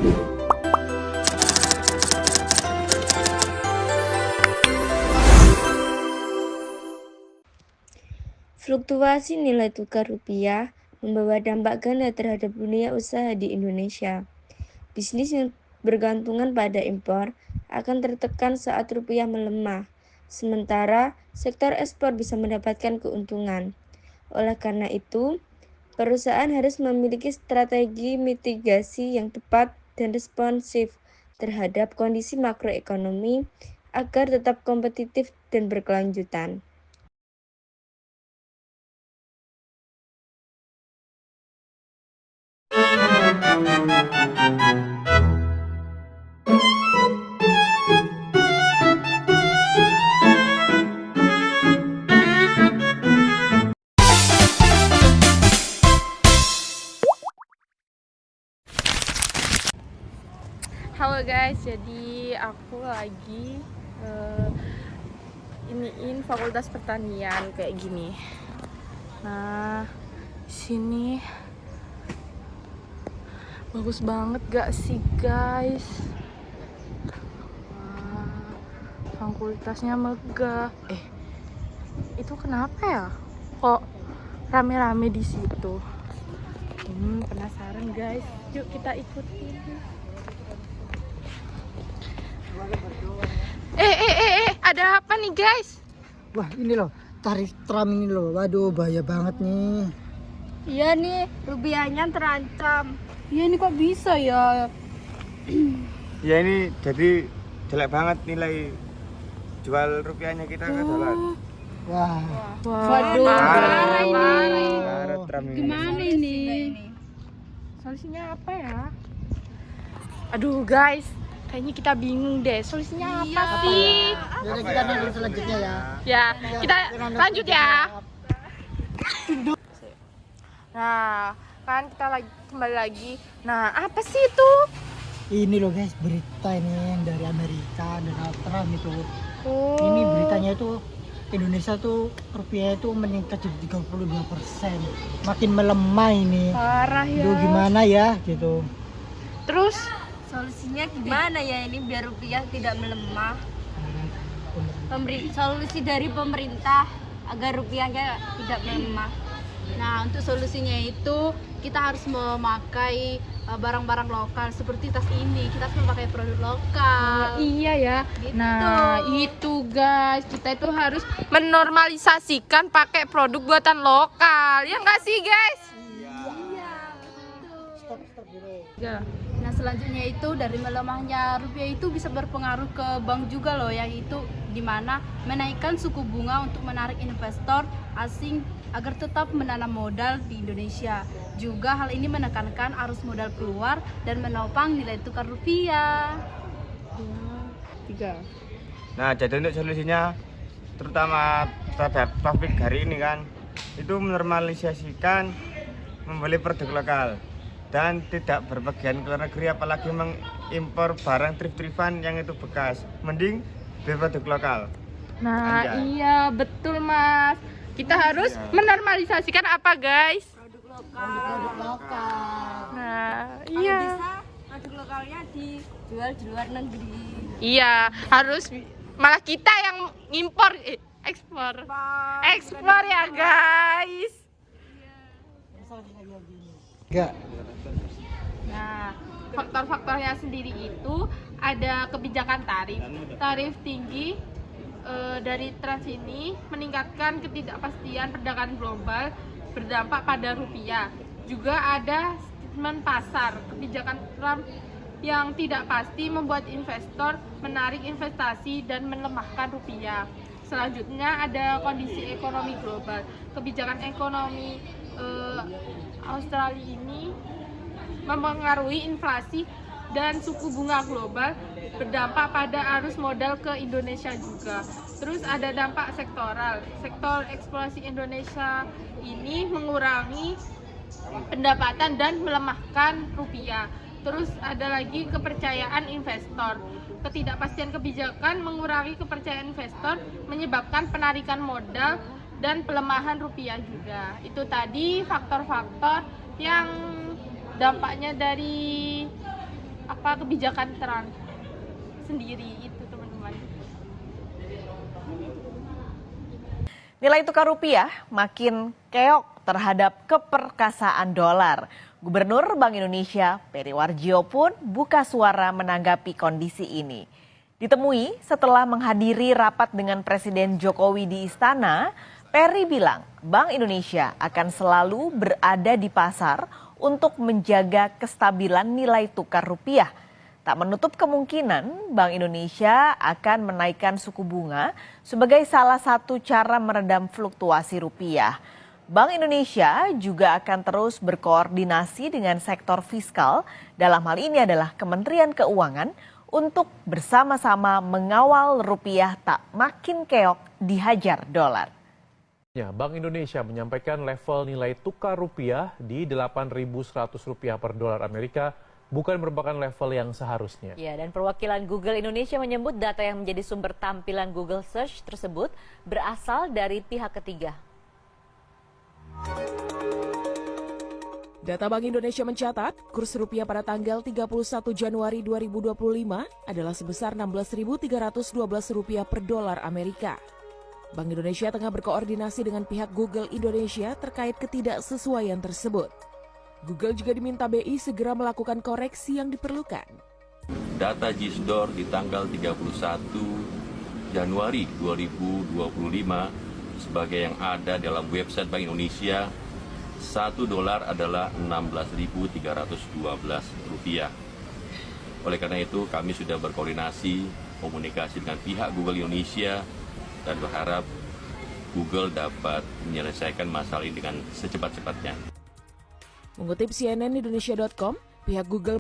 Fluktuasi nilai tukar rupiah membawa dampak ganda terhadap dunia usaha di Indonesia. Bisnis yang bergantungan pada impor akan tertekan saat rupiah melemah, sementara sektor ekspor bisa mendapatkan keuntungan. Oleh karena itu, perusahaan harus memiliki strategi mitigasi yang tepat dan responsif terhadap kondisi makroekonomi agar tetap kompetitif dan berkelanjutan. Halo guys, jadi aku lagi iniin Fakultas Pertanian kayak gini. Nah, sini bagus banget gak sih guys? Fakultasnya megah. Itu kenapa ya? Kok rame-rame di situ? Penasaran guys. Yuk kita ikutin. Ada apa nih guys? Wah ini loh tarif tram ini loh, waduh bahaya banget nih. Iya nih, rupiahnya terancam. Iya ini kok bisa ya? Ya ini jadi jelek banget nilai jual rupiahnya kita ke dolar. Wah, Waduh, parah ini. Parah tram ini. Gimana ini? Solusinya apa ya? Aduh guys, kayaknya kita bingung deh. Solusinya apa sih? jadi kita nonton selanjutnya ya. Ya, kita lanjut ya. Nah, kan kita lagi kembali lagi. Nah, apa sih itu? Ini loh guys, berita ini yang dari Amerika, Donald Trump itu. Oh. Ini beritanya itu Indonesia tuh rupiah itu meningkat jadi 32%. Makin melemah ini. Parah ya. Aduh gimana ya gitu. Terus Solusinya gimana ya ini biar rupiah tidak melemah? Solusi dari pemerintah agar rupiahnya tidak melemah. Nah, untuk solusinya itu kita harus memakai barang-barang lokal seperti tas ini. Kita harus memakai produk lokal. iya ya. Gitu. Nah, itu guys, kita itu harus menormalisasikan pakai produk buatan lokal. Ya nggak sih, guys? Stop dulu. Ya. Nah, selanjutnya itu dari melemahnya rupiah itu bisa berpengaruh ke bank juga loh, yaitu dimana menaikkan suku bunga untuk menarik investor asing agar tetap menanam modal di Indonesia. Juga hal ini menekankan arus modal keluar dan menopang nilai tukar rupiah. 3. Nah, jadi untuk solusinya terutama terhadap topik hari ini kan itu menormalisasikan membeli produk lokal dan tidak berpergian ke luar negeri, apalagi mengimpor barang thrift-thriftan yang itu bekas. Mending beli produk lokal. Nah, Anjay. iya betul Mas. Kita harus menormalisasikan apa guys? Produk lokal. Nah, Kalau iya. bisa produk lokalnya dijual di luar negeri. Iya, harus malah kita yang impor, ekspor. Ekspor ya guys. Enggak. Nah, faktor-faktornya sendiri itu ada kebijakan tarif tinggi dari trans ini meningkatkan ketidakpastian perdagangan global berdampak pada rupiah. Juga ada statement pasar, kebijakan Trump yang tidak pasti membuat investor menarik investasi dan melemahkan rupiah. Selanjutnya ada kondisi ekonomi global. Kebijakan ekonomi Australia ini mempengaruhi inflasi dan suku bunga global, berdampak pada arus modal ke Indonesia juga. Terus ada dampak sektoral. Sektor eksplorasi Indonesia ini mengurangi pendapatan dan melemahkan rupiah. Terus ada lagi kepercayaan investor. Ketidakpastian kebijakan mengurangi kepercayaan investor, menyebabkan penarikan modal dan pelemahan rupiah juga. Itu tadi faktor-faktor yang dampaknya dari kebijakan Trump sendiri itu, teman-teman. Nilai tukar rupiah makin keok terhadap keperkasaan dolar. Gubernur Bank Indonesia Peri Warjio pun buka suara menanggapi kondisi ini. Ditemui setelah menghadiri rapat dengan Presiden Jokowi di Istana, Peri bilang Bank Indonesia akan selalu berada di pasar untuk menjaga kestabilan nilai tukar rupiah. Tak menutup kemungkinan Bank Indonesia akan menaikkan suku bunga sebagai salah satu cara meredam fluktuasi rupiah. Bank Indonesia juga akan terus berkoordinasi dengan sektor fiskal, dalam hal ini adalah Kementerian Keuangan, untuk bersama-sama mengawal rupiah tak makin keok dihajar dolar. Ya, Bank Indonesia menyampaikan level nilai tukar rupiah di Rp8.100 per dolar Amerika bukan merupakan level yang seharusnya. Ya, dan perwakilan Google Indonesia menyebut data yang menjadi sumber tampilan Google Search tersebut berasal dari pihak ketiga. Data Bank Indonesia mencatat, kurs rupiah pada tanggal 31 Januari 2025 adalah sebesar Rp16.312 per dolar Amerika. Bank Indonesia tengah berkoordinasi dengan pihak Google Indonesia terkait ketidaksesuaian tersebut. Google juga diminta BI segera melakukan koreksi yang diperlukan. Data Gisdor di tanggal 31 Januari 2025 sebagai yang ada dalam website Bank Indonesia, 1 dolar adalah Rp16.312. Oleh karena itu kami sudah berkoordinasi, komunikasi dengan pihak Google Indonesia dan berharap Google dapat menyelesaikan masalah ini dengan secepat-cepatnya. Mengutip CNN Indonesia.com, pihak Google